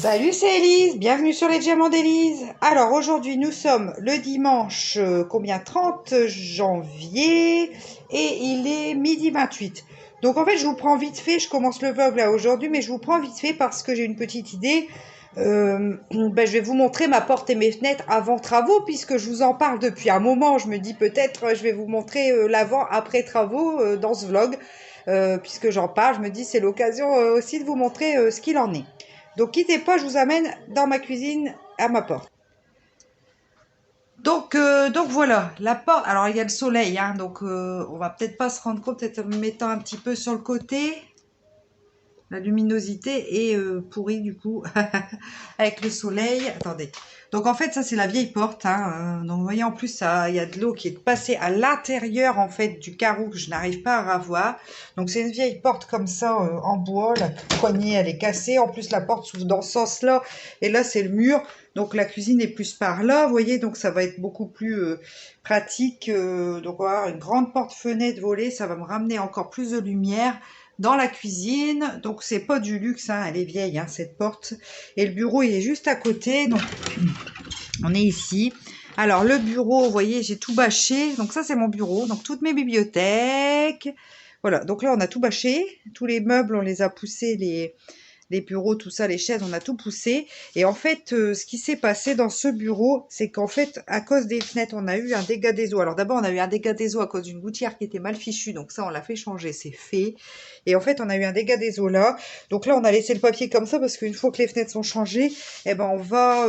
Salut, c'est Elise, bienvenue sur les Diamants d'Elise. Alors aujourd'hui nous sommes le dimanche, 30 janvier et il est midi 28. Donc en fait je vous prends vite fait, je commence le vlog là aujourd'hui, mais je vous prends vite fait parce que j'ai une petite idée. Je vais vous montrer ma porte et mes fenêtres avant travaux puisque je vous en parle depuis un moment. Je me dis peut-être je vais vous montrer l'avant après travaux dans ce vlog. Puisque j'en parle, je me dis c'est l'occasion aussi de vous montrer ce qu'il en est. Donc quittez pas, je vous amène dans ma cuisine à ma porte. Donc voilà, la porte. Alors il y a le soleil, hein, donc on va peut-être pas se rendre compte, peut-être en me mettant un petit peu sur le côté. La luminosité est pourrie du coup avec le soleil. Attendez. Donc en fait ça c'est la vieille porte. Hein. Donc vous voyez en plus ça, il y a de l'eau qui est passée à l'intérieur en fait du carreau que je n'arrive pas à ravoir. Donc c'est une vieille porte comme ça en bois. La poignée elle est cassée. En plus la porte s'ouvre dans ce sens-là et là c'est le mur. Donc la cuisine est plus par là. Vous voyez donc ça va être beaucoup plus pratique. Donc on va avoir une grande porte-fenêtre volée. Ça va me ramener encore plus de lumière dans la cuisine. Donc c'est pas du luxe, hein, elle est vieille hein, cette porte. Et le bureau il est juste à côté. Donc on est ici. Alors le bureau, vous voyez, j'ai tout bâché. Donc ça c'est mon bureau. Donc toutes mes bibliothèques. Voilà, donc là on a tout bâché. Tous les meubles on les a poussés, les bureaux, tout ça, les chaises, on a tout poussé. Et en fait, ce qui s'est passé dans ce bureau, c'est qu'en fait, à cause des fenêtres, on a eu un dégât des eaux. Alors d'abord, on a eu un dégât des eaux à cause d'une gouttière qui était mal fichue. Donc ça, on l'a fait changer, c'est fait. Et en fait, on a eu un dégât des eaux là. Donc là, on a laissé le papier comme ça parce qu'une fois que les fenêtres sont changées, eh ben, on va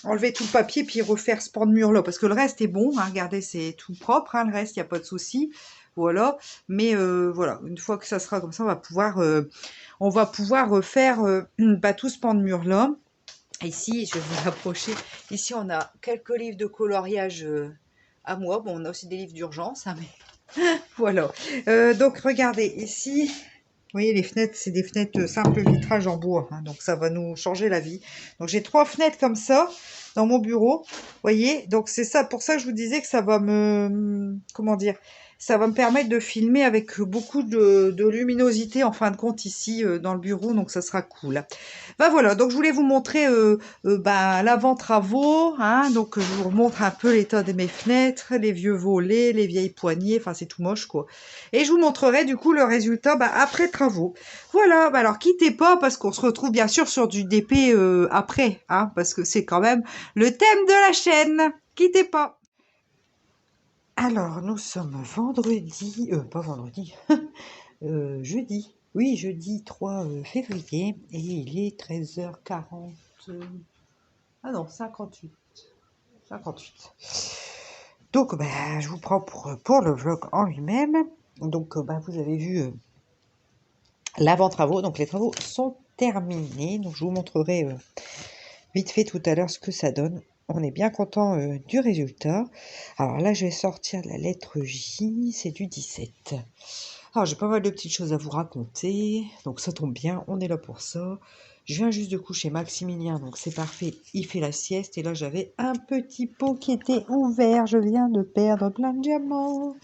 enlever tout le papier puis refaire ce pan de mur là. Parce que le reste est bon. Hein, regardez, c'est tout propre. Hein, le reste, il n'y a pas de souci. Voilà. Mais voilà, une fois que ça sera comme ça, on va pouvoir refaire tout ce pan de mur là. Ici, je vais vous rapprocher. Ici, on a quelques livres de coloriage à moi. Bon, on a aussi des livres d'urgence, hein, mais voilà. Donc, regardez, ici, vous voyez, les fenêtres, c'est des fenêtres simple vitrage en bois. Hein, donc, ça va nous changer la vie. Donc, j'ai 3 fenêtres comme ça dans mon bureau. Vous voyez, donc c'est ça, pour ça que je vous disais que ça va comment dire, ça va me permettre de filmer avec beaucoup de luminosité en fin de compte ici dans le bureau, donc ça sera cool. Ben voilà, donc je voulais vous montrer l'avant travaux, hein, donc je vous remontre un peu l'état de mes fenêtres, les vieux volets, les vieilles poignées, enfin c'est tout moche quoi. Et je vous montrerai du coup le résultat après travaux. Voilà, alors quittez pas parce qu'on se retrouve bien sûr sur du DP après, hein, parce que c'est quand même le thème de la chaîne. Quittez pas. Alors, nous sommes vendredi, pas vendredi, jeudi. Oui, jeudi 3 février et il est 13h40. Ah non, 58. 58. Donc, je vous prends pour le vlog en lui-même. Donc, vous avez vu l'avant-travaux. Donc, les travaux sont terminés. Donc, je vous montrerai vite fait tout à l'heure ce que ça donne. On est bien content du résultat. Alors là, je vais sortir de la lettre J, c'est du 17. Alors, j'ai pas mal de petites choses à vous raconter, donc ça tombe bien, on est là pour ça. Je viens juste de coucher Maximilien, donc c'est parfait, il fait la sieste. Et là, j'avais un petit pot qui était ouvert, je viens de perdre plein de diamants.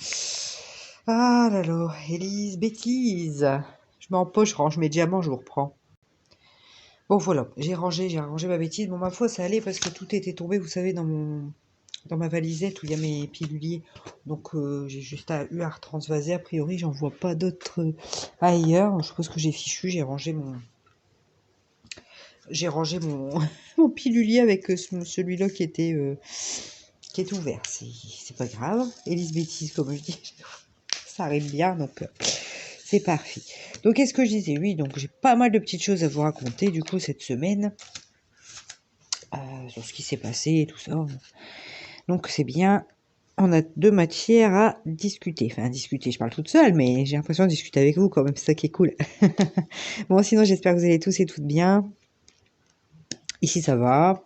Ah là là, Élise, bêtise. Je m'empoche, je range mes diamants, je vous reprends. Bon voilà, j'ai rangé ma bêtise. Bon ma foi ça allait parce que tout était tombé, vous savez, dans ma valisette où il y a mes piluliers. Donc j'ai juste eu à retransvaser. A priori j'en vois pas d'autres ailleurs. Je suppose que j'ai fichu, j'ai rangé mon mon pilulier avec celui-là qui était ouvert. C'est pas grave. Élise bêtise comme je dis. Ça arrive bien donc c'est parfait. Donc, qu'est-ce que je disais? Oui, donc j'ai pas mal de petites choses à vous raconter, du coup, cette semaine, sur ce qui s'est passé et tout ça. Donc, c'est bien. On a 2 matières à discuter. Enfin, discuter, je parle toute seule, mais j'ai l'impression de discuter avec vous quand même, c'est ça qui est cool. Bon, sinon, j'espère que vous allez tous et toutes bien. Ici, ça va.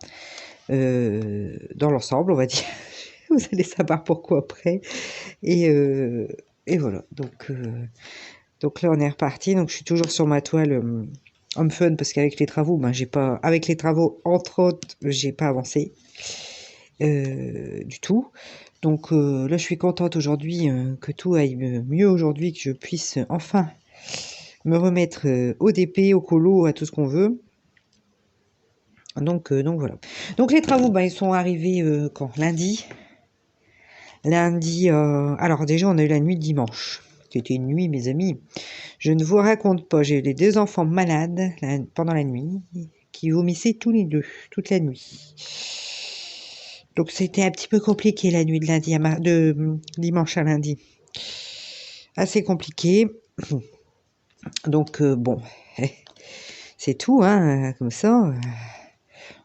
Dans l'ensemble, on va dire. Vous allez savoir pourquoi après. Et voilà. Donc là, on est reparti. Donc, je suis toujours sur ma toile Home Fun parce qu'avec les travaux, j'ai pas, avec les travaux entre autres, j'ai pas avancé du tout. Donc là, je suis contente aujourd'hui que tout aille mieux aujourd'hui, que je puisse enfin me remettre au DP, au colo, à tout ce qu'on veut. Donc voilà. Donc les travaux, bah, ils sont arrivés quand? Lundi. Lundi, alors déjà, on a eu la nuit de dimanche. C'était une nuit, mes amis. Je ne vous raconte pas, j'ai eu les 2 enfants malades pendant la nuit, qui vomissaient tous les 2, toute la nuit. Donc c'était un petit peu compliqué la nuit de lundi de dimanche à lundi. Assez compliqué. Donc bon, c'est tout, hein, comme ça.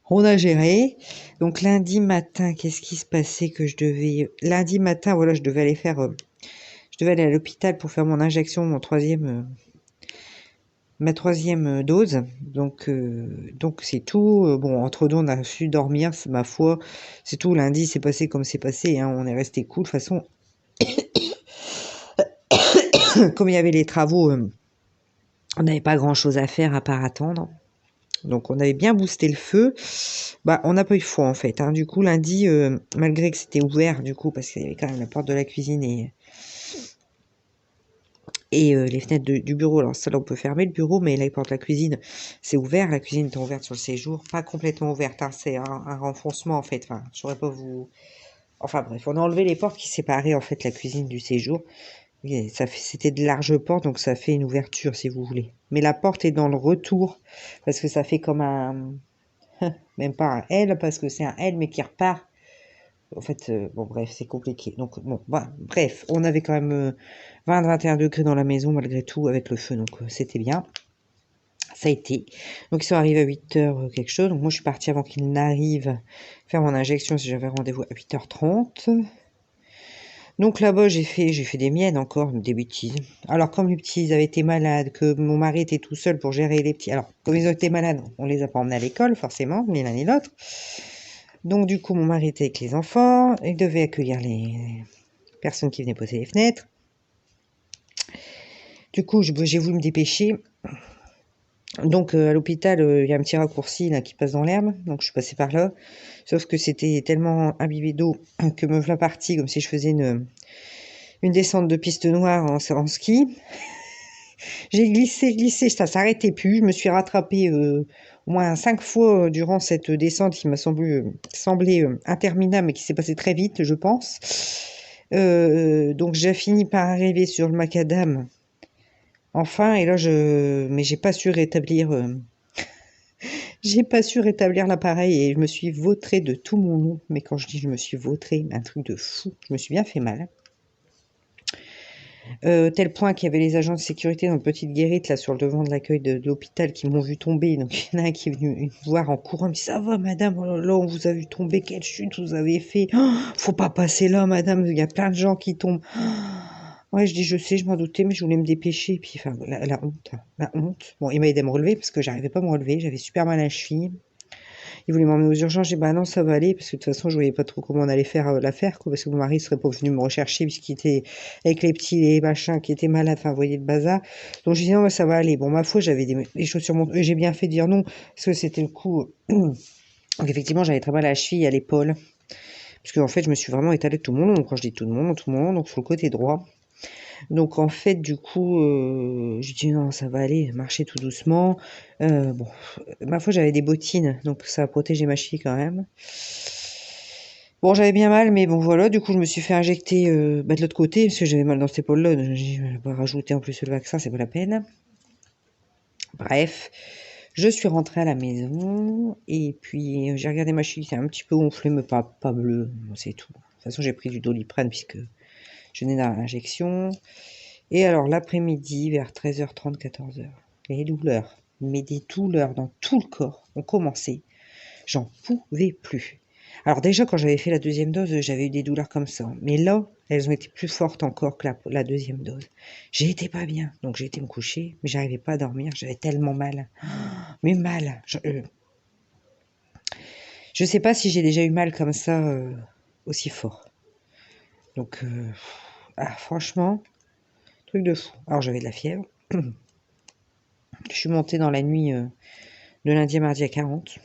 On a géré. Donc lundi matin, qu'est-ce qui se passait que je devais... Lundi matin, voilà, je devais aller à l'hôpital pour faire mon injection, ma troisième dose. Donc c'est tout. Bon, entre deux, on a su dormir, ma foi. C'est tout. Lundi, c'est passé comme c'est passé, hein. On est resté cool. De toute façon, comme il y avait les travaux, on n'avait pas grand-chose à faire à part attendre. Donc on avait bien boosté le feu. Bah on n'a pas eu froid en fait, hein. Du coup lundi, malgré que c'était ouvert du coup, parce qu'il y avait quand même la porte de la cuisine et les fenêtres du bureau. Alors ça là on peut fermer le bureau, mais la porte de la cuisine c'est ouvert. La cuisine est ouverte sur le séjour, pas complètement ouverte, hein. C'est un renfoncement en fait. Enfin, je saurais pas vous... Enfin bref, on a enlevé les portes qui séparaient en fait la cuisine du séjour. C'était de larges portes, donc ça fait une ouverture si vous voulez. Mais la porte est dans le retour, parce que ça fait comme un... Même pas un L, parce que c'est un L, mais qui repart. En fait, bon, bref, c'est compliqué. Donc, bon, bah, bref, on avait quand même 20-21 degrés dans la maison, malgré tout, avec le feu, donc c'était bien. Ça a été. Donc, ils sont arrivés à 8h quelque chose. Donc, moi, je suis partie avant qu'ils n'arrivent faire mon injection, si j'avais rendez-vous à 8h30. Donc là-bas, j'ai fait des miennes encore, des bêtises. Alors, comme les petits avaient été malades, que mon mari était tout seul pour gérer les petits. Alors, comme ils ont été malades, on les a pas emmenés à l'école, forcément, ni l'un ni l'autre. Donc, du coup, mon mari était avec les enfants. Il devait accueillir les personnes qui venaient poser les fenêtres. Du coup, j'ai voulu me dépêcher. Donc, à l'hôpital, il y a un petit raccourci là, qui passe dans l'herbe. Donc, je suis passée par là. Sauf que c'était tellement imbibé d'eau que me voilà partie, comme si je faisais une descente de piste noire en ski. J'ai glissé, ça s'arrêtait plus. Je me suis rattrapée au moins 5 fois durant cette descente qui m'a semblé interminable, mais qui s'est passée très vite, je pense. Donc j'ai fini par arriver sur le macadam. Enfin, et là mais j'ai pas su rétablir, l'appareil et je me suis vautrée de tout mon long. Mais quand je dis je me suis vautrée, un truc de fou. Je me suis bien fait mal. Tel point qu'il y avait les agents de sécurité dans une petite guérite là sur le devant de l'accueil de l'hôpital qui m'ont vu tomber. Donc il y en a un qui est venu me voir en courant, il me dit ça va madame, oh là là, on vous a vu tomber, quelle chute vous avez fait, oh, faut pas passer là madame, il y a plein de gens qui tombent. Ouais, je dis je sais, je m'en doutais, mais je voulais me dépêcher. Puis enfin la honte, hein, la honte. Bon, il m'a aidé à me relever parce que j'arrivais pas à me relever, j'avais super mal à la cheville. Il voulait m'emmener aux urgences, j'ai dit bah non ça va aller parce que de toute façon je voyais pas trop comment on allait faire l'affaire quoi, parce que mon mari serait pas venu me rechercher puisqu'il était avec les petits les machins qui étaient malades, enfin vous voyez le bazar. Donc je dis non mais ça va aller. Bon ma foi j'avais des choses sur j'ai bien fait de dire non parce que c'était le coup. Donc effectivement j'avais très mal à la cheville, à l'épaule, parce que en fait je me suis vraiment étalée tout mon long. Donc quand je dis tout le monde, donc sur le côté droit. Donc en fait, du coup, je dis non, ça va aller, marcher tout doucement. Bon, ma foi, j'avais des bottines, donc ça a protégé ma cheville quand même. Bon, j'avais bien mal, mais bon voilà, du coup, je me suis fait injecter de l'autre côté, parce que j'avais mal dans cette épaule-là. Je vais pas rajouter en plus le vaccin, c'est pas la peine. Bref, je suis rentrée à la maison, et puis j'ai regardé ma cheville, c'est un petit peu gonflé, mais pas bleu, c'est tout. De toute façon, j'ai pris du Doliprane, puisque je venais dans l'injection. Et alors l'après-midi, vers 13h30, 14h, les douleurs, mais des douleurs dans tout le corps ont commencé. J'en pouvais plus. Alors déjà, quand j'avais fait la deuxième dose, j'avais eu des douleurs comme ça. Mais là, elles ont été plus fortes encore que la deuxième dose. J'ai été pas bien, donc j'ai été me coucher, mais j'arrivais pas à dormir, j'avais tellement mal. Mais mal. Je sais pas si j'ai déjà eu mal comme ça aussi fort. Donc, franchement, truc de fou. Alors j'avais de la fièvre. Je suis montée dans la nuit de lundi à mardi à 40.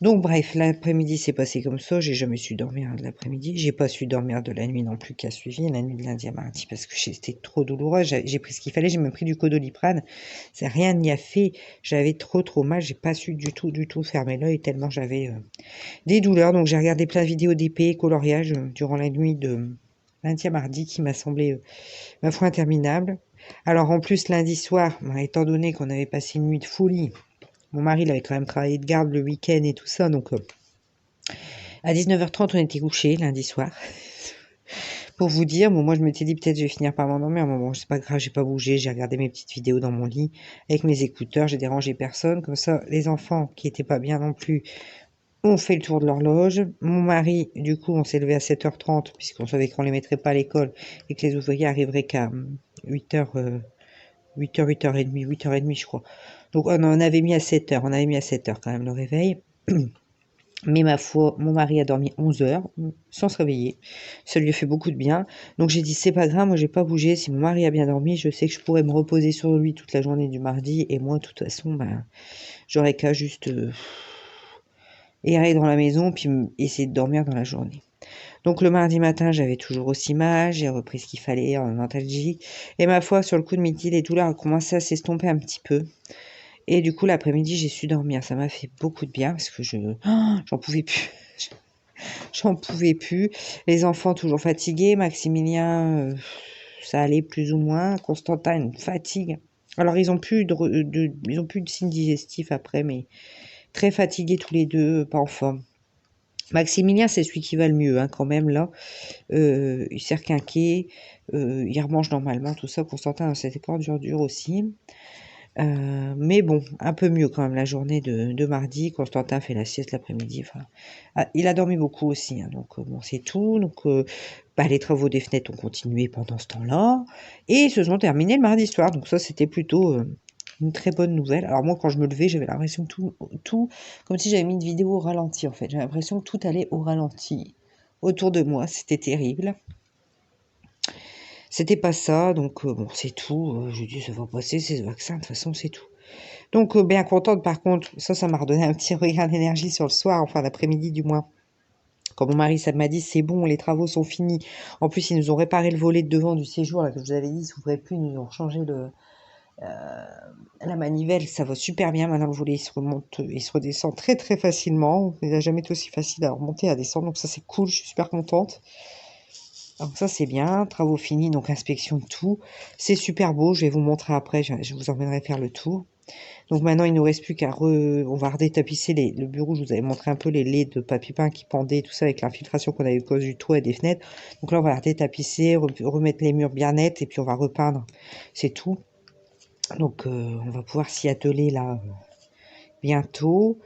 Donc bref, l'après-midi s'est passé comme ça, j'ai jamais su dormir de l'après-midi, j'ai pas su dormir de la nuit non plus qui a suivi, la nuit de lundi à mardi, parce que c'était trop douloureux, j'ai pris ce qu'il fallait, j'ai même pris du Codoliprane, c'est rien n'y a fait, j'avais trop mal, j'ai pas su du tout fermer l'œil tellement j'avais des douleurs, donc j'ai regardé plein de vidéos d'épée, coloriage durant la nuit de lundi à mardi qui m'a semblé, ma foi, interminable. Alors en plus lundi soir, étant donné qu'on avait passé une nuit de folie, mon mari, il avait quand même travaillé de garde le week-end et tout ça, donc à 19h30, on était couchés lundi soir. Pour vous dire, bon, moi je m'étais dit peut-être je vais finir par m'endormir, mais bon, c'est pas grave, j'ai pas bougé, j'ai regardé mes petites vidéos dans mon lit avec mes écouteurs, j'ai dérangé personne, comme ça les enfants qui étaient pas bien non plus ont fait le tour de l'horloge. Mon mari, du coup, on s'est levé à 7h30 puisqu'on savait qu'on les mettrait pas à l'école et que les ouvriers arriveraient qu'à 8h, 8h, 8h30, 8h30 je crois. Donc on avait mis à 7h, on avait mis à 7h quand même le réveil. Mais ma foi, mon mari a dormi 11 heures sans se réveiller. Ça lui a fait beaucoup de bien. Donc j'ai dit, c'est pas grave, moi j'ai pas bougé. Si mon mari a bien dormi, je sais que je pourrais me reposer sur lui toute la journée du mardi. Et moi, de toute façon, ben, j'aurais qu'à juste errer dans la maison puis essayer de dormir dans la journée. Donc le mardi matin, j'avais toujours aussi mal. J'ai repris ce qu'il fallait en antalgique. Et ma foi, sur le coup de midi, les douleurs ont commencé à s'estomper un petit peu. Et du coup, l'après-midi, j'ai su dormir. Ça m'a fait beaucoup de bien parce que j'en pouvais plus. J'en pouvais plus. Les enfants toujours fatigués. Maximilien, ça allait plus ou moins. Constantin, une fatigue. Alors, ils ont plus ils ont plus de signes digestifs après, mais très fatigués tous les deux, pas en forme. Maximilien, c'est celui qui va le mieux, hein, quand même, là. Il s'est requinqué. Il remange normalement, tout ça. Constantin, c'était pas dur aussi. Mais bon, un peu mieux quand même la journée de mardi. Constantin fait la sieste l'après-midi. Enfin, il a dormi beaucoup aussi, hein, donc bon, c'est tout. Donc, les travaux des fenêtres ont continué pendant ce temps-là et se sont terminés le mardi soir. Donc ça, c'était plutôt une très bonne nouvelle. Alors moi, quand je me levais, j'avais l'impression que tout, comme si j'avais mis une vidéo au ralenti en fait. J'avais l'impression que tout allait au ralenti autour de moi. C'était terrible. C'était pas ça, donc bon, c'est tout. Je dis, ça va passer, c'est ce vaccin, de toute façon, c'est tout. Donc, bien contente, par contre, ça m'a redonné un petit regain d'énergie sur le soir, enfin l'après-midi du moins. Quand mon mari, ça m'a dit, c'est bon, les travaux sont finis. En plus, ils nous ont réparé le volet de devant du séjour, là, que je vous avais dit, il s'ouvrait plus, ils nous ont changé la manivelle, ça va super bien. Maintenant, le volet, il se remonte, il se redescend très facilement. Il n'a jamais été aussi facile à remonter, à descendre, donc ça, c'est cool, je suis super contente. Donc ça c'est bien, travaux finis, donc inspection de tout. C'est super beau, je vais vous montrer après, je vous emmènerai faire le tour. Donc maintenant il ne nous reste plus qu'à on va redétapisser le bureau, je vous avais montré un peu les laits de papier peint qui pendaient, tout ça avec l'infiltration qu'on avait eu à cause du toit et des fenêtres. Donc là on va redétapisser, remettre les murs bien nets et puis on va repeindre, c'est tout. Donc on va pouvoir s'y atteler là bientôt.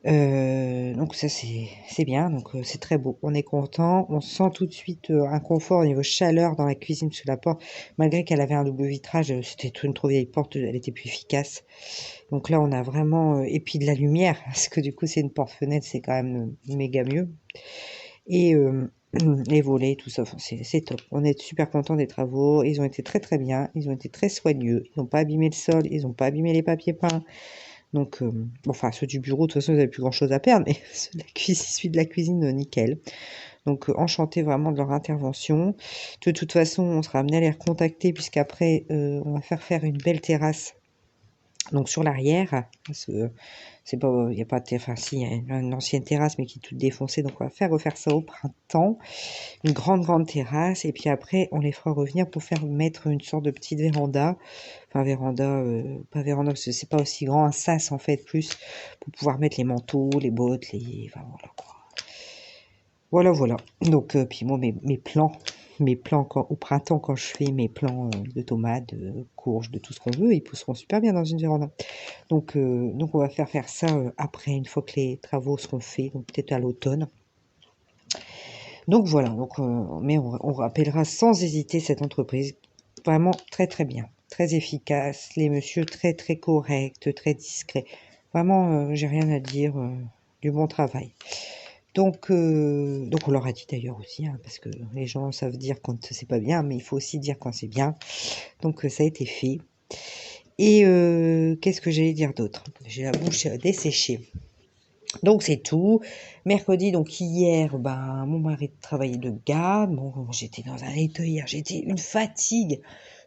Donc ça c'est bien, donc c'est très beau. On est content, on sent tout de suite un confort au niveau chaleur dans la cuisine sous la porte, malgré qu'elle avait un double vitrage, c'était une trop vieille porte, elle était plus efficace. Donc là on a vraiment et puis de la lumière, parce que du coup c'est une porte-fenêtre, c'est quand même méga mieux. Et les volets, tout ça, enfin, c'est top. On est super content des travaux, ils ont été très bien, ils ont été très soigneux, ils n'ont pas abîmé le sol, ils n'ont pas abîmé les papiers peints. Donc, enfin, ceux du bureau, de toute façon, vous n'avez plus grand-chose à perdre, mais celui de la cuisine, nickel. Donc, enchanté vraiment de leur intervention. De toute façon, on sera amené à les recontacter, puisqu'après, on va faire une belle terrasse. Donc, sur l'arrière, parce que c'est pas, il n'y a pas de enfin, si, il y a une ancienne terrasse, mais qui est toute défoncée. Donc, on va refaire ça au printemps. Une grande terrasse. Et puis après, on les fera revenir pour faire mettre une sorte de petite véranda. Enfin, véranda, pas véranda, parce que c'est pas aussi grand, un sas en fait, plus pour pouvoir mettre les manteaux, les bottes, enfin voilà quoi. Voilà. Donc, puis moi, mes plans au printemps, quand je fais mes plants de tomates, de courges, de tout ce qu'on veut, ils pousseront super bien dans une véranda. Donc on va faire ça après, une fois que les travaux seront faits, donc peut-être à l'automne. Donc voilà, mais on rappellera sans hésiter cette entreprise, vraiment très bien, très efficace, les messieurs très corrects, très discrets. Vraiment, j'ai rien à dire, du bon travail. Donc on leur a dit d'ailleurs aussi, hein, parce que les gens savent dire quand c'est pas bien, mais il faut aussi dire quand c'est bien. Donc ça a été fait. Et qu'est-ce que j'allais dire d'autre? J'ai la bouche desséchée. Donc c'est tout. Mercredi, donc hier, ben, mon mari travaillait de garde. Bon, j'étais dans un état hier, j'étais une fatigue.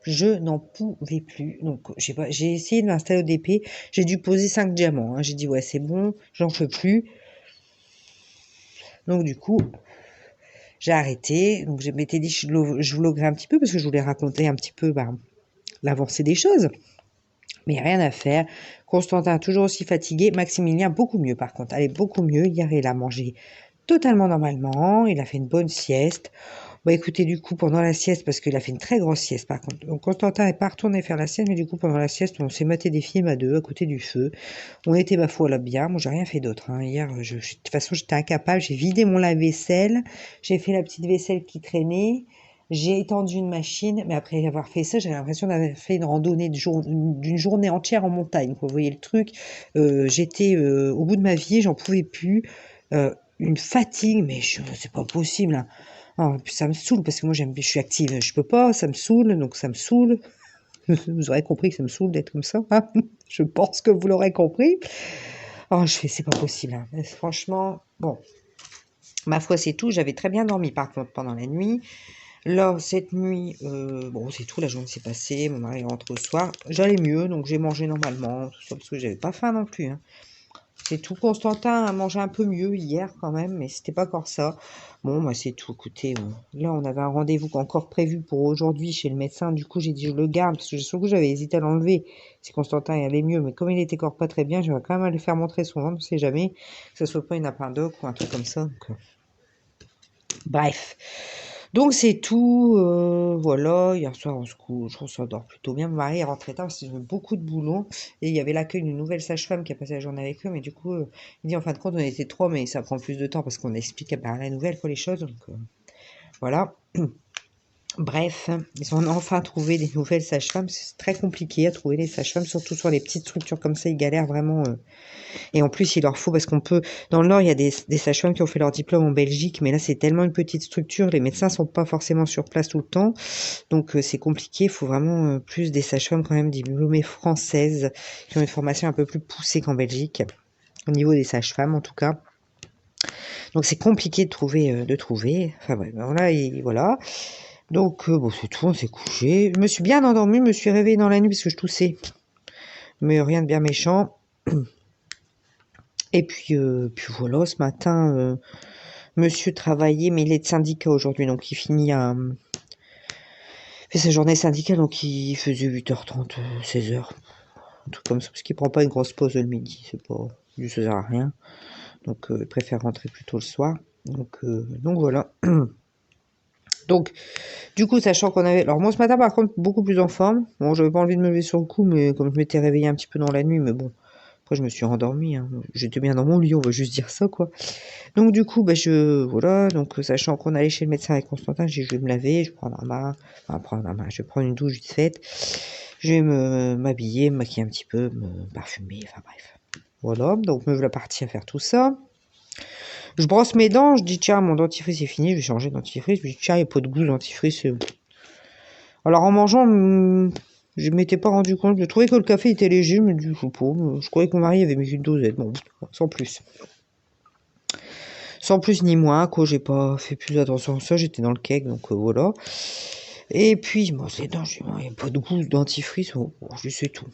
Je n'en pouvais plus. Donc, je sais pas, j'ai essayé de m'installer au DP. J'ai dû poser 5 diamants, hein. J'ai dit, ouais, c'est bon, j'en peux plus. Donc, du coup, j'ai arrêté. Donc, je m'étais dit, je vloguerai un petit peu parce que je voulais raconter un petit peu ben, l'avancée des choses. Mais rien à faire. Constantin, toujours aussi fatigué. Maximilien, beaucoup mieux par contre. Allez, beaucoup mieux. Hier, il a mangé totalement normalement. Il a fait une bonne sieste. Bah écoutez, du coup, pendant la sieste, parce qu'il a fait une très grosse sieste par contre. Donc Constantin n'est pas retourné faire la sieste, mais du coup, pendant la sieste, on s'est maté des films à deux, à côté du feu. On était, ma foi, là bien. Moi, j'ai rien fait d'autre, hein. Hier, de toute façon, j'étais incapable. J'ai vidé mon lave-vaisselle. J'ai fait la petite vaisselle qui traînait. J'ai étendu une machine, mais après avoir fait ça, j'avais l'impression d'avoir fait une randonnée d'une journée entière en montagne, quoi. Vous voyez le truc. J'étais au bout de ma vie, j'en pouvais plus. Une fatigue, mais c'est pas possible, hein. Ah, puis ça me saoule parce que moi je suis active, je peux pas, ça me saoule, donc ça me saoule. Vous aurez compris que ça me saoule d'être comme ça, hein. Je pense que vous l'aurez compris. Oh, c'est pas possible, hein. Franchement, bon, ma foi, c'est tout. J'avais très bien dormi par contre pendant la nuit. Là, cette nuit, bon, c'est tout, la journée s'est passée, mon mari rentre au soir. J'allais mieux, donc j'ai mangé normalement, tout ça, parce que j'avais pas faim non plus, hein. C'est tout. Constantin a mangé un peu mieux hier quand même, mais c'était pas encore ça. Bon, bah c'est tout. Écoutez, là on avait un rendez-vous encore prévu pour aujourd'hui chez le médecin. Du coup, j'ai dit je le garde parce que sur le coup j'avais hésité à l'enlever si Constantin y allait mieux, mais comme il était encore pas très bien, je vais quand même aller faire montrer son ventre, on sait jamais que ce soit pas une appendix ou un truc comme ça. Donc, bref. Donc c'est tout, voilà, hier soir on se couche, on s'endort plutôt bien. Mon mari est rentré tard parce qu'il avait beaucoup de boulot et il y avait l'accueil d'une nouvelle sage-femme qui a passé la journée avec eux, mais du coup, il dit en fin de compte on était trois, mais ça prend plus de temps parce qu'on explique à la nouvelle quoi les choses, donc voilà. Bref, ils ont enfin trouvé des nouvelles sages-femmes. C'est très compliqué à trouver les sages-femmes, surtout sur les petites structures comme ça, ils galèrent vraiment. Et en plus, il leur faut, parce qu'on peut, dans le Nord, il y a des sages-femmes qui ont fait leur diplôme en Belgique, mais là, c'est tellement une petite structure, les médecins sont pas forcément sur place tout le temps, donc c'est compliqué. Il faut vraiment plus des sages-femmes quand même diplômées françaises, qui ont une formation un peu plus poussée qu'en Belgique, au niveau des sages-femmes en tout cas. Donc c'est compliqué de trouver. Enfin ouais, voilà, et voilà. Donc bon, c'est tout, on s'est couché. Je me suis bien endormie, je me suis réveillée dans la nuit parce que je toussais, mais rien de bien méchant. Et puis voilà, ce matin, monsieur travaillait, mais il est de syndicat aujourd'hui, donc il fait sa journée syndicale, donc il faisait 8h30, 16h, un truc comme ça, parce qu'il prend pas une grosse pause le midi, c'est pas, ça sert à rien, donc il préfère rentrer plus tôt le soir, donc voilà. Donc, du coup, sachant qu'on avait... Alors moi, ce matin, par contre, beaucoup plus en forme. Bon, j'avais pas envie de me lever sur le coup, mais comme je m'étais réveillée un petit peu dans la nuit, mais bon, après, je me suis endormie, hein. J'étais bien dans mon lit, on va juste dire ça, quoi. Donc, du coup, bah, voilà, donc, sachant qu'on allait chez le médecin avec Constantin, j'ai dit, je vais me laver, je vais prendre un bain, je vais prendre une douche vite faite, je vais m'habiller, me maquiller un petit peu, me parfumer, enfin bref. Voilà, donc me voilà partie à faire tout ça. Je brosse mes dents, je dis tiens, mon dentifrice est fini, je vais changer de dentifrice. Je dis tiens, il n'y a pas de goût de dentifrice. Alors en mangeant, je m'étais pas rendu compte, je trouvais que le café était léger, je me dis je sais pas, je croyais que mon mari avait mis une dosette, bon, sans plus. Sans plus ni moins, quoi, j'ai pas fait plus attention à ça, j'étais dans le cake, donc voilà. Et puis, je brosse les dents, je dis il n'y a pas de goût de dentifrice, je sais tout.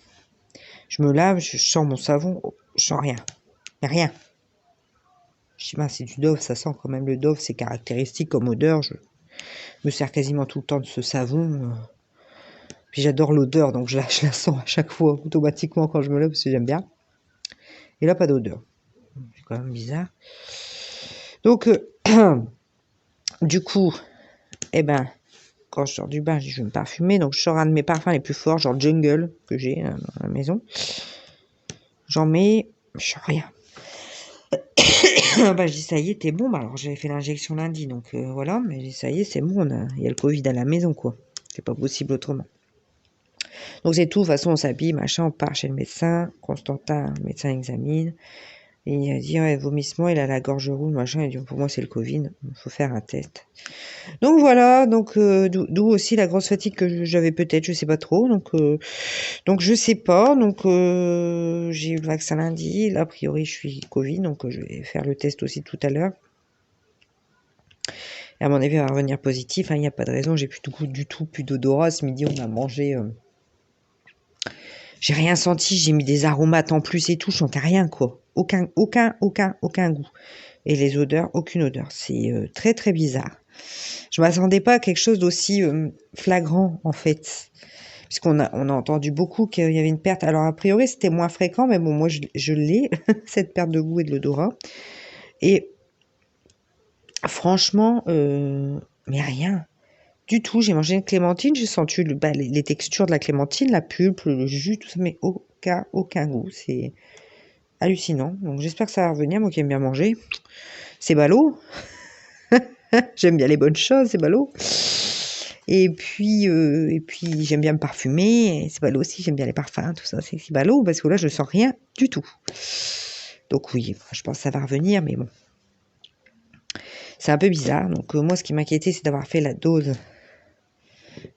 Je me lave, je sens mon savon, je sens rien. Y a rien. Je dis, c'est du Dove, ça sent quand même le Dove, c'est caractéristique comme odeur. Je me sers quasiment tout le temps de ce savon. Puis j'adore l'odeur, donc je la sens à chaque fois automatiquement quand je me lève parce que j'aime bien. Et là, pas d'odeur. C'est quand même bizarre. Donc, du coup, eh ben, quand je sors du bain, je vais me parfumer. Donc, je sors un de mes parfums les plus forts, genre Jungle, que j'ai dans la maison. J'en mets, je sens rien. Bah, je dis ça y est, t'es bon. Bah, alors j'avais fait l'injection lundi, donc voilà, mais je dis ça y est, c'est bon, il y a le Covid à la maison, quoi. C'est pas possible autrement. Donc c'est tout, de toute façon on s'habille, machin, on part chez le médecin. Constantin, le médecin examine, et il a dit ouais, vomissement, il a la gorge rouge, machin, il dit pour moi c'est le Covid, il faut faire un test. Donc voilà, donc d'où aussi la grosse fatigue que j'avais peut-être, je sais pas trop. Donc je sais pas. Donc j'ai eu le vaccin lundi. Là, a priori, je suis Covid, donc je vais faire le test aussi tout à l'heure. Et à mon avis, il va revenir positif. Il n'y a pas de raison. J'ai plus de goût du tout, plus d'odorat. Ce midi, on a mangé. J'ai rien senti. J'ai mis des aromates en plus et tout. Je sentais rien, quoi. Aucun goût. Et les odeurs, aucune odeur. C'est très très bizarre. Je m'attendais pas à quelque chose d'aussi flagrant, en fait. On a entendu beaucoup qu'il y avait une perte. Alors, a priori, c'était moins fréquent, mais bon, moi, je l'ai, cette perte de goût et de l'odorat. Et franchement, mais rien du tout. J'ai mangé une clémentine, j'ai senti les textures de la clémentine, la pulpe, le jus, tout ça, mais aucun goût. C'est hallucinant. Donc, j'espère que ça va revenir, moi qui aime bien manger. C'est ballot. J'aime bien les bonnes choses, c'est ballot. Et puis j'aime bien me parfumer. C'est ballot aussi, j'aime bien les parfums, tout ça. C'est ballot parce que là, je sens rien du tout. Donc oui, je pense que ça va revenir, mais bon. C'est un peu bizarre. Donc moi, ce qui m'inquiétait, c'est d'avoir fait la dose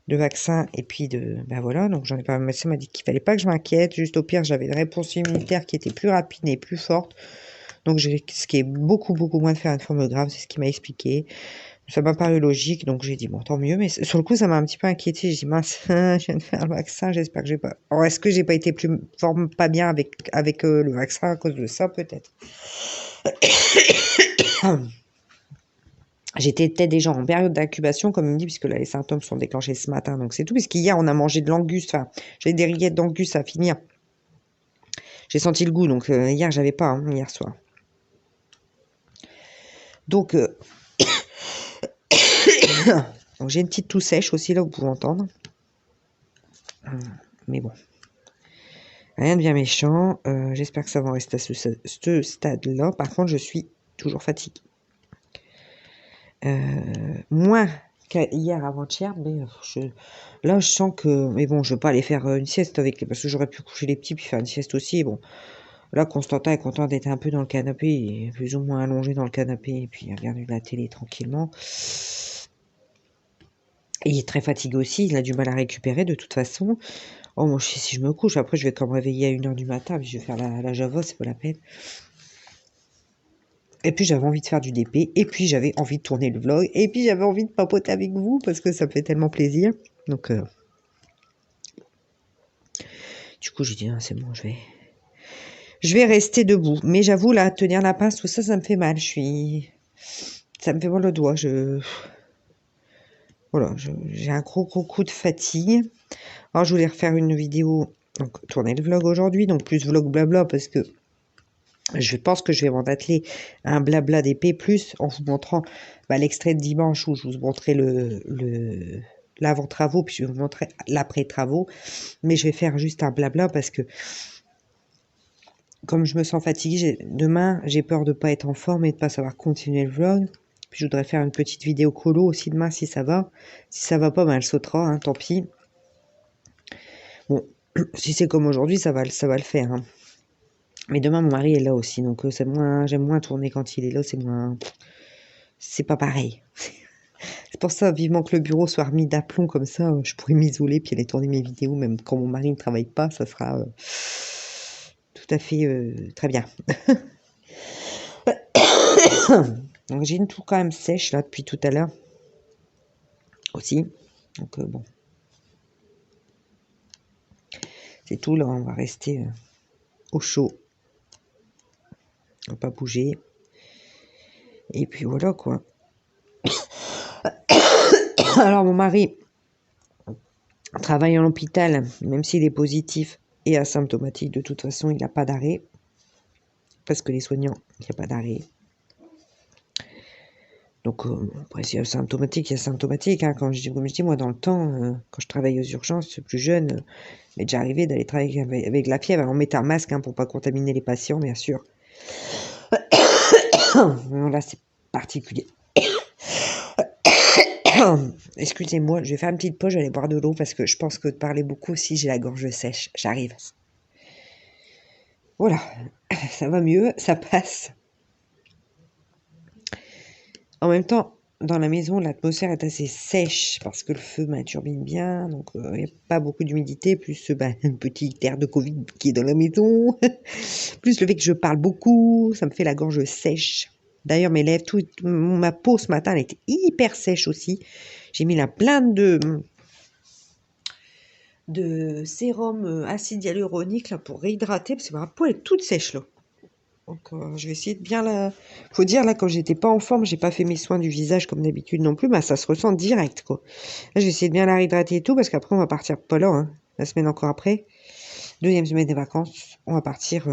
de vaccin et puis ben voilà. Donc j'en ai pas. Mon médecin m'a dit qu'il fallait pas que je m'inquiète. Juste au pire, j'avais une réponse immunitaire qui était plus rapide et plus forte. Donc ce qui est beaucoup moins de faire une forme grave, c'est ce qu'il m'a expliqué. Ça m'a paru logique, donc j'ai dit bon, tant mieux. Mais sur le coup, ça m'a un petit peu inquiété. J'ai dit mince, je viens de faire le vaccin. J'espère que j'ai pas. Alors, est-ce que j'ai pas été pas bien avec le vaccin à cause de ça, peut-être. J'étais peut-être déjà en période d'incubation, comme il me dit, puisque là, les symptômes sont déclenchés ce matin. Donc, c'est tout. Puisqu'hier, on a mangé de l'angus. Enfin, j'avais des rillettes d'angus à finir. J'ai senti le goût. Donc, hier, j'avais pas, hier soir. Donc, donc, j'ai une petite toux sèche aussi, là, vous pouvez entendre. Mais bon. Rien de bien méchant. J'espère que ça va rester à ce stade-là. Par contre, je suis toujours fatiguée. Moins qu'hier avant-hier, mais là, je sens que... Mais bon, je veux pas aller faire une sieste parce que j'aurais pu coucher les petits puis faire une sieste aussi. Bon, là, Constantin est content d'être un peu dans le canapé. Il est plus ou moins allongé dans le canapé et puis il regarde la télé tranquillement. Et il est très fatigué aussi. Il a du mal à récupérer de toute façon. Oh, moi, si je me couche, après, je vais quand même réveiller à 1h du matin puis je vais faire la Java, c'est pas la peine. Et puis j'avais envie de faire du DP, et puis j'avais envie de tourner le vlog, et puis j'avais envie de papoter avec vous, parce que ça me fait tellement plaisir. Donc, du coup, j'ai dit, non, c'est bon, je vais rester debout. Mais j'avoue, là, tenir la pince, tout ça, ça me fait mal. Ça me fait mal au doigt. Voilà, j'ai un gros coup de fatigue. Alors, je voulais refaire une vidéo, donc tourner le vlog aujourd'hui, donc plus vlog blabla, parce que je pense que je vais m'en atteler à un blabla d'épée plus en vous montrant l'extrait de dimanche où je vous montrais l'avant-travaux, puis je vais vous montrer l'après-travaux. Mais je vais faire juste un blabla parce que comme je me sens fatiguée, demain, j'ai peur de ne pas être en forme et de ne pas savoir continuer le vlog. Puis je voudrais faire une petite vidéo colo aussi demain si ça va. Si ça va pas, elle sautera, hein, tant pis. Bon, si c'est comme aujourd'hui, ça va le faire. Hein. Mais demain, mon mari est là aussi, donc j'aime moins tourner quand il est là, c'est pas pareil. C'est pour ça, vivement que le bureau soit remis d'aplomb comme ça, je pourrais m'isoler puis aller tourner mes vidéos, même quand mon mari ne travaille pas, ça sera tout à fait très bien. Donc j'ai une toux quand même sèche là depuis tout à l'heure aussi. Donc bon. C'est tout, là, on va rester au chaud. On va pas bouger. Et puis voilà quoi. Alors mon mari travaille en hôpital, même s'il est positif et asymptomatique, de toute façon, il n'a pas d'arrêt. Parce que les soignants, il n'y a pas d'arrêt. Donc, après, s'il y a symptomatique, il y a symptomatique. Hein. Comme je dis, moi, dans le temps, quand je travaillais aux urgences, plus jeune, m'est déjà arrivé d'aller travailler avec la fièvre. Alors, on mettait un masque pour pas contaminer les patients, bien sûr. Là, c'est particulier. Excusez-moi, je vais faire une petite pause, je vais aller boire de l'eau parce que je pense que de parler beaucoup aussi, j'ai la gorge sèche. J'arrive. Voilà, ça va mieux, ça passe. En même temps, dans la maison, l'atmosphère est assez sèche parce que le feu turbine bien, donc il n'y a pas beaucoup d'humidité, plus une petite air de Covid qui est dans la maison, plus le fait que je parle beaucoup, ça me fait la gorge sèche. D'ailleurs, mes lèvres, ma peau ce matin, elle était hyper sèche aussi. J'ai mis là plein de sérum acide hyaluronique là, pour réhydrater, parce que ma peau elle est toute sèche là. Donc je vais essayer de bien la... Faut dire là, quand j'étais pas en forme, j'ai pas fait mes soins du visage comme d'habitude non plus, bah ça se ressent direct quoi. Là je vais essayer de bien la réhydrater et tout, parce qu'après on va partir pas là, hein, la semaine encore après. Deuxième semaine des vacances, on va partir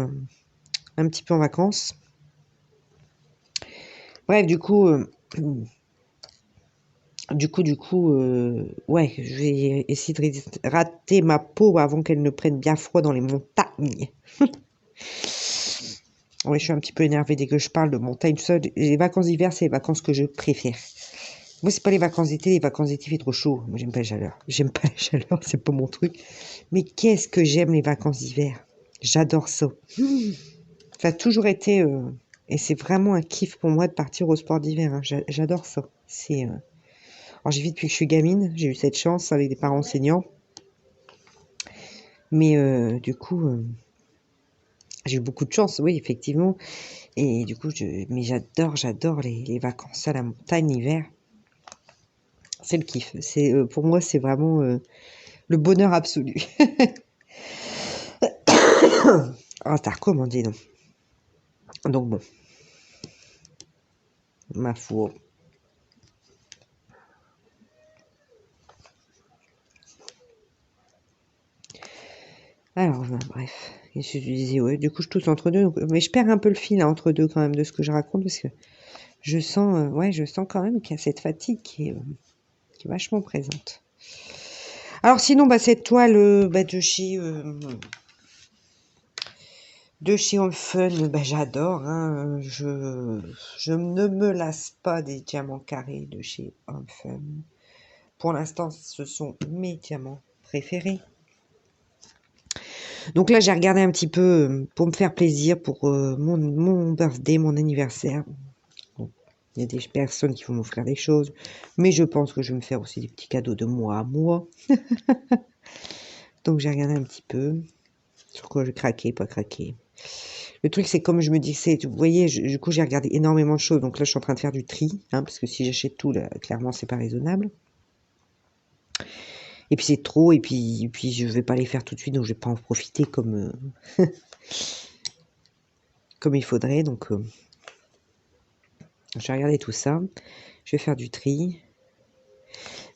un petit peu en vacances. Bref, ouais, je vais essayer de réhydrater ma peau avant qu'elle ne prenne bien froid dans les montagnes. Ouais, je suis un petit peu énervée dès que je parle de montagne, tout ça. Les vacances d'hiver, c'est les vacances que je préfère. Moi, c'est pas les vacances d'été. Les vacances d'été, il fait trop chaud. Moi, j'aime pas la chaleur. J'aime pas la chaleur, c'est pas mon truc. Mais qu'est-ce que j'aime les vacances d'hiver. J'adore ça. Ça a toujours été... et c'est vraiment un kiff pour moi de partir au sport d'hiver. Hein. J'adore ça. Alors, j'y vis depuis que je suis gamine. J'ai eu cette chance avec des parents enseignants. Mais j'ai eu beaucoup de chance, oui, effectivement. Et du coup, mais j'adore les vacances à la montagne l'hiver. C'est le kiff. Pour moi, c'est vraiment le bonheur absolu. Ah, t'as recommandé, non? Donc bon, ma foi. Alors, bref. Qu'est-ce que je disais? Ouais, du coup, je tousse entre deux. Mais je perds un peu le fil là, entre deux quand même de ce que je raconte, parce que je sens quand même qu'il y a cette fatigue qui est vachement présente. Alors sinon, cette toile de chez Home Fun, j'adore. Hein, je ne me lasse pas des diamants carrés de chez Home Fun. Pour l'instant, ce sont mes diamants préférés. Donc là, j'ai regardé un petit peu pour me faire plaisir pour mon birthday, mon anniversaire. Bon, il y a des personnes qui vont m'offrir des choses, mais je pense que je vais me faire aussi des petits cadeaux de moi à moi. Donc j'ai regardé un petit peu sur quoi je craquais, pas craquer. Le truc, c'est comme je me disais, vous voyez, du coup, j'ai regardé énormément de choses. Donc là, je suis en train de faire du tri, hein, parce que si j'achète tout, là, clairement, c'est pas raisonnable. Et puis c'est trop, et puis je vais pas les faire tout de suite, donc je vais pas en profiter comme comme il faudrait. Donc je vais regarder tout ça. Je vais faire du tri.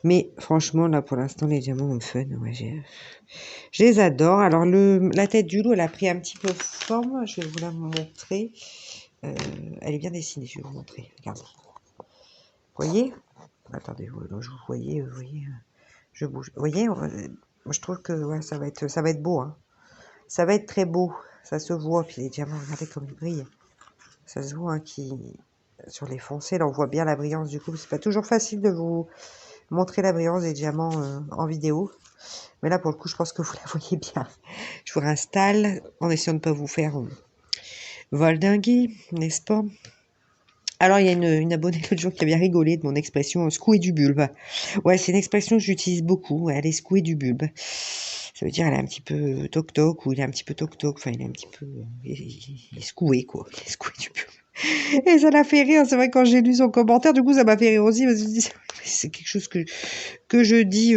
Mais franchement, là, pour l'instant, les diamants ont fun. Ouais, je les adore. Alors, la tête du loup, elle a pris un petit peu forme. Je vais vous la montrer. Elle est bien dessinée, je vais vous montrer. Regardez. Vous voyez? Attendez, je vous voyez, je bouge. Vous voyez, moi, je trouve que ouais, ça va être beau. Hein. Ça va être très beau. Ça se voit. Puis les diamants, regardez comme ils brillent. Ça se voit hein, sur les foncés, là, on voit bien la brillance du coup. C'est pas toujours facile de vous montrer la brillance des diamants en vidéo. Mais là, pour le coup, je pense que vous la voyez bien. Je vous réinstalle en essayant de ne pas vous faire valdinguer, n'est-ce pas? Alors, il y a une abonnée l'autre jour qui a bien rigolé de mon expression secouer du bulbe. Ouais, c'est une expression que j'utilise beaucoup. Ouais, elle est secouer du bulbe. Ça veut dire elle est un petit peu toc-toc ou il est un petit peu toc-toc. Enfin, il est un petit peu... il est secoué, quoi. Il est secoué du bulbe. Et ça l'a fait rire. C'est vrai, quand j'ai lu son commentaire, du coup, ça m'a fait rire aussi. Parce que je dis, c'est quelque chose que je dis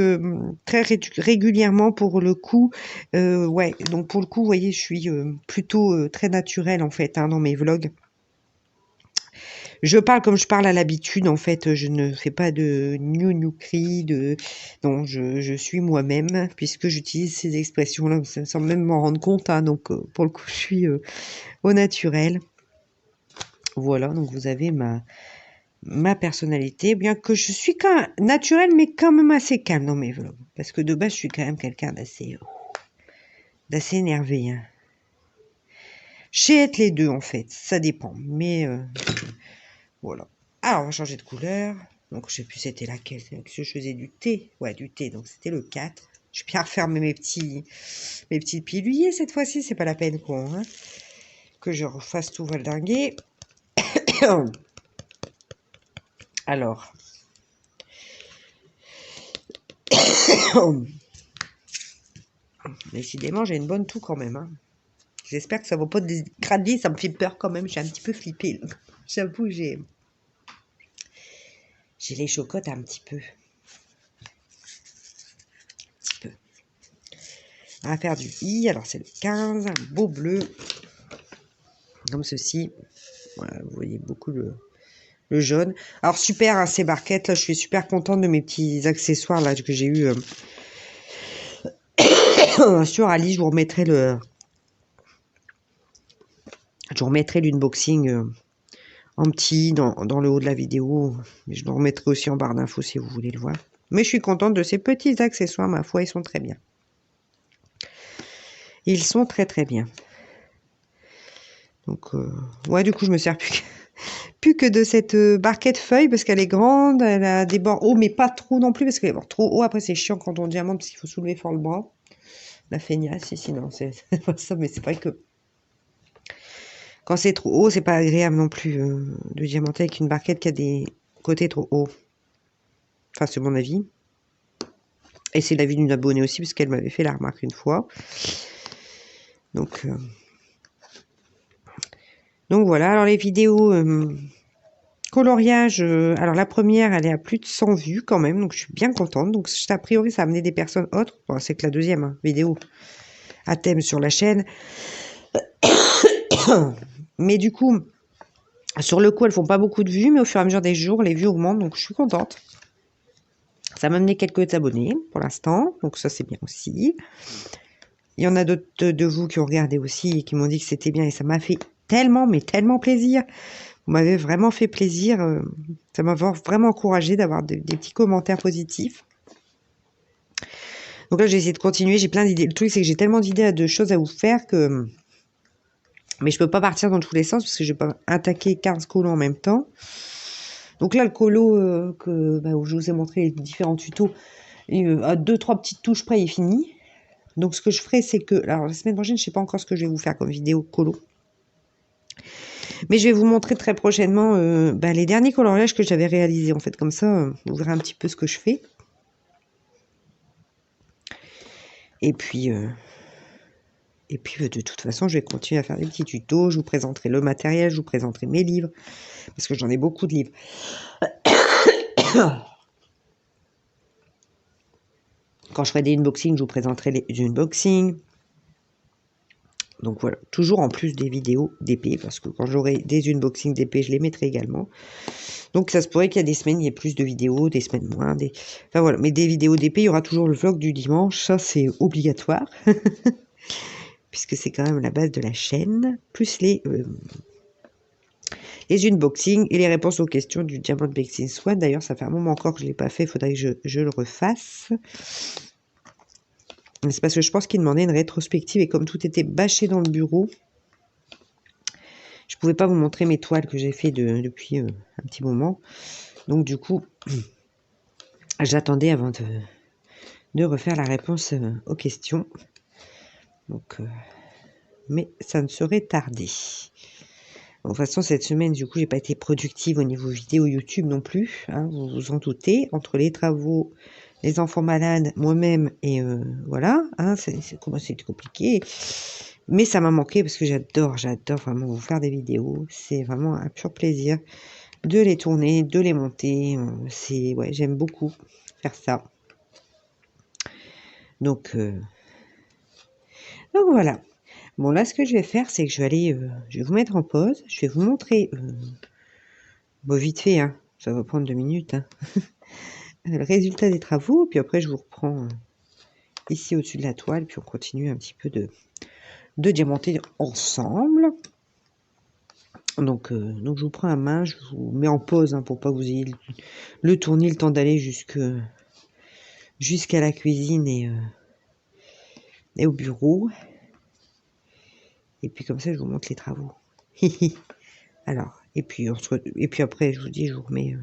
très régulièrement pour le coup. Ouais, donc pour le coup, vous voyez, je suis plutôt très naturelle, en fait, hein, dans mes vlogs. Je parle comme je parle à l'habitude, en fait, je ne fais pas de cri, non, je suis moi-même, puisque j'utilise ces expressions-là sans même m'en rendre compte, hein, donc pour le coup, je suis au naturel. Voilà, donc vous avez ma personnalité, bien que je suis quand même naturelle, mais quand même assez calme dans mes vlogs, parce que de base, je suis quand même quelqu'un d'assez énervé, hein. Je sais être les deux, en fait, ça dépend, mais... voilà. Alors, on va changer de couleur. Donc, je sais plus c'était laquelle. Je faisais du thé. Ouais, du thé. Donc, c'était le 4. Je vais bien refermer mes petits piluliers cette fois-ci. C'est pas la peine hein, que je refasse tout valdinguer. Alors, décidément, j'ai une bonne toux quand même. Hein. J'espère que ça ne va pas dégrader, ça me fait peur quand même. J'ai un petit peu flippé. J'avoue, j'ai les chocottes un petit peu. On va faire du i. Alors, c'est le 15, un beau bleu. Comme ceci. Voilà, vous voyez beaucoup le jaune. Alors, super, hein, ces barquettes. Là, je suis super contente de mes petits accessoires là que j'ai eu. Sur Ali, je vous remettrai l'unboxing en petit dans le haut de la vidéo. Mais je le remettrai aussi en barre d'infos si vous voulez le voir. Mais je suis contente de ces petits accessoires, ma foi, ils sont très bien. Ils sont très très bien. Donc, ouais, du coup, je me sers plus que de cette barquette feuille parce qu'elle est grande, elle a des bords hauts, mais pas trop non plus parce qu'elle est trop haut. Après, c'est chiant quand on diamante parce qu'il faut soulever fort le bras. La feignasse, sinon, c'est pas ça, mais c'est vrai que quand c'est trop haut, c'est pas agréable non plus de diamanter avec une barquette qui a des côtés trop hauts. Enfin, c'est mon avis. Et c'est l'avis d'une abonnée aussi, parce qu'elle m'avait fait la remarque une fois. Donc voilà, alors les vidéos coloriage, alors la première, elle est à plus de 100 vues quand même, donc je suis bien contente. Donc a priori, ça a amené des personnes autres. Bon, c'est que la deuxième vidéo à thème sur la chaîne. Mais du coup, sur le coup, elles font pas beaucoup de vues, mais au fur et à mesure des jours, les vues augmentent, donc je suis contente. Ça m'a amené quelques abonnés pour l'instant, donc ça c'est bien aussi. Il y en a d'autres de vous qui ont regardé aussi et qui m'ont dit que c'était bien et ça m'a fait tellement, mais tellement plaisir. Vous m'avez vraiment fait plaisir. Ça m'a vraiment encouragé d'avoir des petits commentaires positifs. Donc là, j'ai essayé de continuer. J'ai plein d'idées. Le truc, c'est que j'ai tellement d'idées, de choses à vous faire que... Mais je peux pas partir dans tous les sens parce que je vais pas attaquer 15 colos en même temps. Donc là, le colo où je vous ai montré les différents tutos, à 2-3 petites touches près, il est fini. Donc ce que je ferai, c'est que... Alors la semaine prochaine, je sais pas encore ce que je vais vous faire comme vidéo colo. Mais je vais vous montrer très prochainement les derniers coloriages que j'avais réalisés. En fait, comme ça, vous verrez un petit peu ce que je fais. Et puis de toute façon, je vais continuer à faire des petits tutos. Je vous présenterai le matériel, je vous présenterai mes livres. Parce que j'en ai beaucoup de livres. Quand je ferai des unboxings, je vous présenterai les unboxings. Donc voilà, toujours en plus des vidéos d'épée, parce que quand j'aurai des unboxings d'épée, je les mettrai également. Donc ça se pourrait qu'il y a des semaines, il y ait plus de vidéos, des semaines moins. Enfin voilà, mais des vidéos d'épée, il y aura toujours le vlog du dimanche, ça c'est obligatoire. Puisque c'est quand même la base de la chaîne, plus les unboxings et les réponses aux questions du Diamond Baking Swan. D'ailleurs, ça fait un moment encore que je ne l'ai pas fait, il faudrait que je le refasse. C'est parce que je pense qu'il demandait une rétrospective et comme tout était bâché dans le bureau, je ne pouvais pas vous montrer mes toiles que j'ai fait depuis un petit moment. Donc du coup, j'attendais avant de refaire la réponse aux questions. Donc, mais ça ne serait tardé. Bon, de toute façon, cette semaine, du coup, j'ai pas été productive au niveau vidéo YouTube non plus. Hein, vous vous en doutez. Entre les travaux, les enfants malades, moi-même, et voilà. Hein, c'est compliqué. Mais ça m'a manqué parce que j'adore vraiment vous faire des vidéos. C'est vraiment un pur plaisir de les tourner, de les monter. Ouais, j'aime beaucoup faire ça. Donc voilà. Bon, là, ce que je vais faire, c'est que je vais vous mettre en pause. Je vais vous montrer, vite fait, hein, ça va prendre 2 minutes, hein, le résultat des travaux. Puis après, je vous reprends ici au-dessus de la toile. Puis on continue un petit peu de diamanter ensemble. Donc, je vous prends à main. Je vous mets en pause hein, pour pas que vous ayez le tournis, le temps d'aller jusqu'à la cuisine et au bureau. Et puis comme ça, je vous montre les travaux. Alors, et puis après, je vous dis, je vous remets,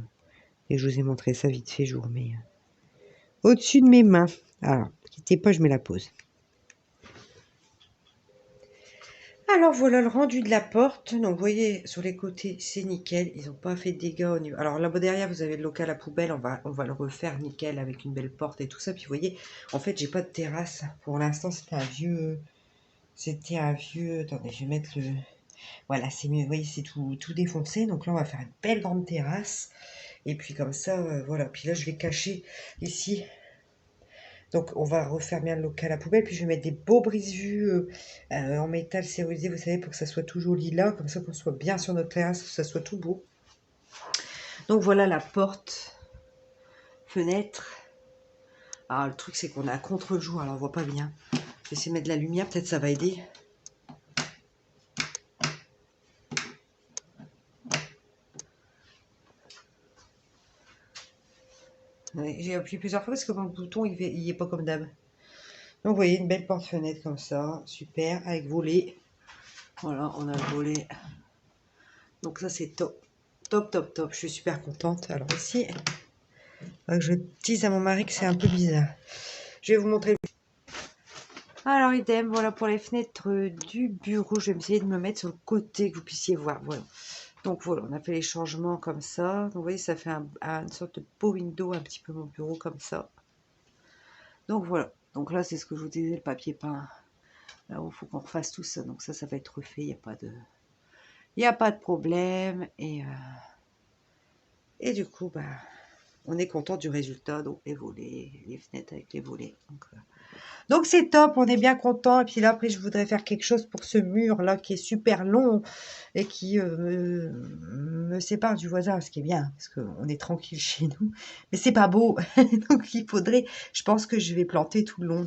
et je vous ai montré ça vite fait, je vous remets au-dessus de mes mains. Alors, quittez pas, je mets la pause. Alors voilà le rendu de la porte. Donc vous voyez sur les côtés c'est nickel. Ils n'ont pas fait de dégâts au niveau. Alors là-bas derrière vous avez le local à poubelle. On va le refaire nickel avec une belle porte et tout ça. Puis vous voyez, en fait j'ai pas de terrasse. Pour l'instant c'était un vieux. C'était un vieux. Attendez, je vais mettre le. Voilà, c'est mieux. Vous voyez, c'est tout défoncé. Donc là on va faire une belle grande terrasse. Et puis comme ça, voilà. Puis là je vais cacher ici. Donc on va refaire bien le local à poubelle, puis je vais mettre des beaux brise-vue en métal céramisé, vous savez, pour que ça soit tout joli là, comme ça qu'on soit bien sur notre terrasse, que ça soit tout beau. Donc voilà la porte, fenêtre. Alors le truc c'est qu'on est à contre-jour, alors on voit pas bien. Je vais essayer de mettre de la lumière, peut-être ça va aider. Ouais, j'ai appuyé plusieurs fois parce que mon bouton il est pas comme d'hab. Donc vous voyez une belle porte-fenêtre comme ça, super, avec volet. Voilà, on a le volet. Donc ça c'est top. Top, top, top. Je suis super contente. Alors ici, je dise à mon mari que c'est un peu bizarre. Je vais vous montrer. Alors idem, voilà pour les fenêtres du bureau. Je vais essayer de me mettre sur le côté que vous puissiez voir. Voilà. Donc voilà, on a fait les changements comme ça. Donc vous voyez, ça fait une sorte de beau window, un petit peu mon bureau comme ça. Donc voilà. Donc là, c'est ce que je vous disais, le papier peint. Là, il faut qu'on refasse tout ça. Donc ça va être refait. Il n'y a pas de problème. Et du coup, bah, on est content du résultat. Donc les volets, les fenêtres avec les volets. Donc c'est top, on est bien content. Et puis là, après, je voudrais faire quelque chose pour ce mur-là qui est super long et qui me sépare du voisin, ce qui est bien, parce qu'on est tranquille chez nous. Mais c'est pas beau. Donc il faudrait, je pense que je vais planter tout le long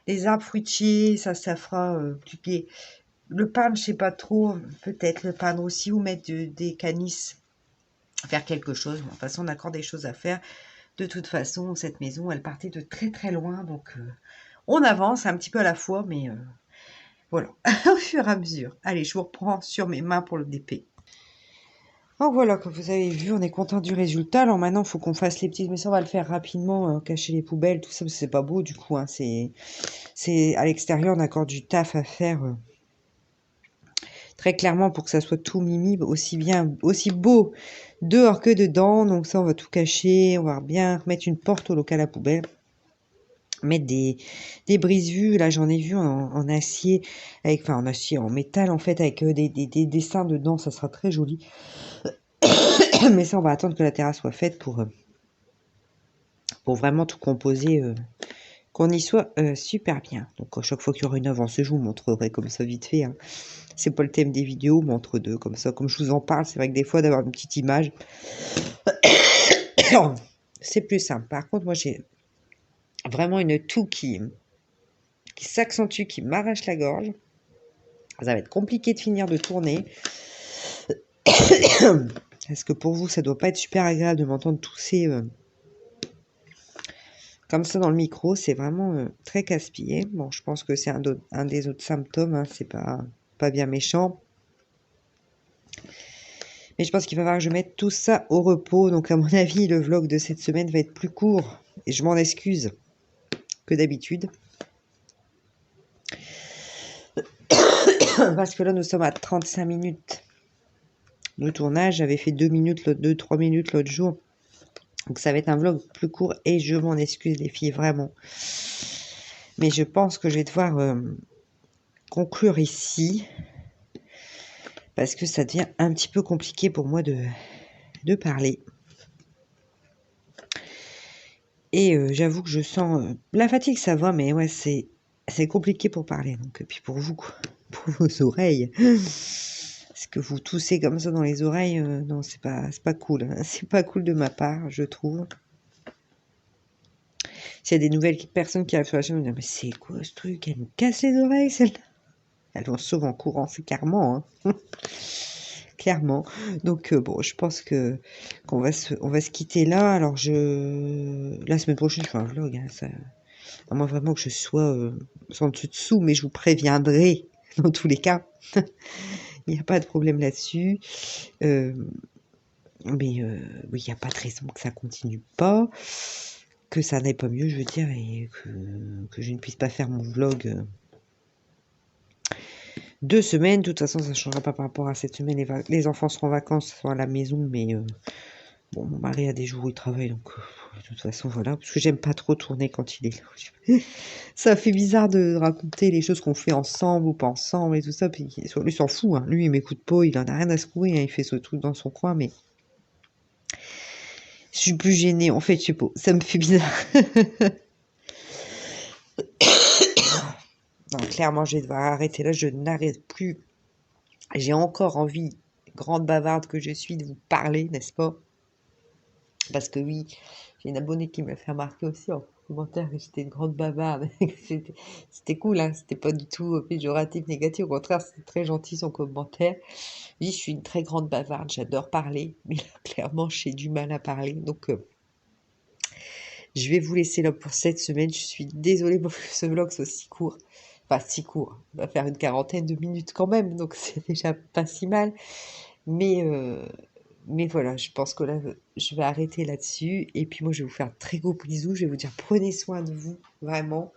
des arbres fruitiers. Ça fera plus gai. Le peindre, je sais pas trop, peut-être le peindre aussi ou mettre des canisses, faire quelque chose. Bon, de toute façon, on a encore des choses à faire. De toute façon, cette maison, elle partait de très très loin, donc on avance un petit peu à la fois, mais voilà, au fur et à mesure. Allez, je vous reprends sur mes mains pour le DP. Donc voilà, comme vous avez vu, on est content du résultat. Alors maintenant, il faut qu'on fasse les petites, mais ça, on va le faire rapidement, cacher les poubelles, tout ça, parce que c'est pas beau du coup. Hein, c'est à l'extérieur, on a encore du taf à faire. Très clairement pour que ça soit tout mimi, aussi bien, aussi beau dehors que dedans. Donc ça, on va tout cacher, on va bien remettre une porte au local à poubelle. Mettre des brise-vue, là j'en ai vu en acier, enfin en acier, en métal en fait, avec des dessins dedans, ça sera très joli. Mais ça on va attendre que la terrasse soit faite pour vraiment tout composer, qu'on y soit super bien. Donc à chaque fois qu'il y aura une avance, je vous montrerai comme ça vite fait. Hein. C'est pas le thème des vidéos, mais entre deux, comme ça, comme je vous en parle, c'est vrai que des fois d'avoir une petite image, c'est plus simple. Par contre, moi j'ai vraiment une toux qui s'accentue, qui m'arrache la gorge. Ça va être compliqué de finir de tourner. Parce que pour vous, ça doit pas être super agréable de m'entendre tousser comme ça dans le micro. C'est vraiment très casse-pied. Bon, je pense que c'est un des autres symptômes. Hein, c'est pas bien méchant. Mais je pense qu'il va falloir que je mette tout ça au repos. Donc à mon avis, le vlog de cette semaine va être plus court. Et je m'en excuse que d'habitude. Parce que là, nous sommes à 35 minutes de tournage. J'avais fait 2 minutes, 2-3 minutes l'autre jour. Donc ça va être un vlog plus court et je m'en excuse les filles, vraiment. Mais je pense que je vais devoir conclure ici. Parce que ça devient un petit peu compliqué pour moi de parler. Et j'avoue que je sens... la fatigue, ça va, mais ouais, c'est compliqué pour parler. Donc, et puis pour vous, pour vos oreilles... Est-ce que vous toussez comme ça dans les oreilles? Non, c'est pas cool. Hein. C'est pas cool de ma part, je trouve. S'il y a des nouvelles personnes qui arrivent sur la chaîne, me disent, mais c'est quoi ce truc? Elle me casse les oreilles, celle-là. Elles vont sauver en courant, c'est clairement. Hein. Clairement. Donc, bon, je pense qu'on va se quitter là. Alors, la semaine prochaine, je fais un vlog. Hein, ça... À moins vraiment que je sois sans dessous, mais je vous préviendrai dans tous les cas. Il n'y a pas de problème là-dessus. Mais oui, il n'y a pas de raison que ça continue pas, que ça n'aille pas mieux, je veux dire, et que je ne puisse pas faire mon vlog 2 semaines. De toute façon, ça ne changera pas par rapport à cette semaine. Les enfants seront en vacances, sont à la maison, mais bon, mon mari a des jours où il travaille, donc de toute façon, voilà. Parce que j'aime pas trop tourner quand il est là. Ça fait bizarre de raconter les choses qu'on fait ensemble ou pas ensemble et tout ça. Puis lui, il s'en fout. Hein. Lui, il m'écoute pas, il en a rien à secouer. Hein. Il fait ce truc dans son coin, mais je suis plus gênée. En fait, je sais pas. Ça me fait bizarre. Non, clairement, je vais devoir arrêter là. Je n'arrête plus. J'ai encore envie, grande bavarde que je suis, de vous parler, n'est-ce pas? Parce que oui, j'ai une abonnée qui m'a fait remarquer aussi en commentaire que j'étais une grande bavarde. C'était cool, hein, c'était pas du tout péjoratif, négatif. Au contraire, c'était très gentil son commentaire. Oui, je suis une très grande bavarde, j'adore parler, mais là, clairement, j'ai du mal à parler. Donc, je vais vous laisser là pour cette semaine. Je suis désolée pour que ce vlog soit si court. Enfin, si court. On va faire une quarantaine de minutes quand même, donc c'est déjà pas si mal. Mais, euh, mais voilà, je pense que là, je vais arrêter là-dessus. Et puis moi, je vais vous faire un très gros bisou. Je vais vous dire, prenez soin de vous, vraiment.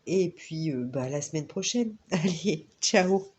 Et puis, bah, à la semaine prochaine. Allez, ciao!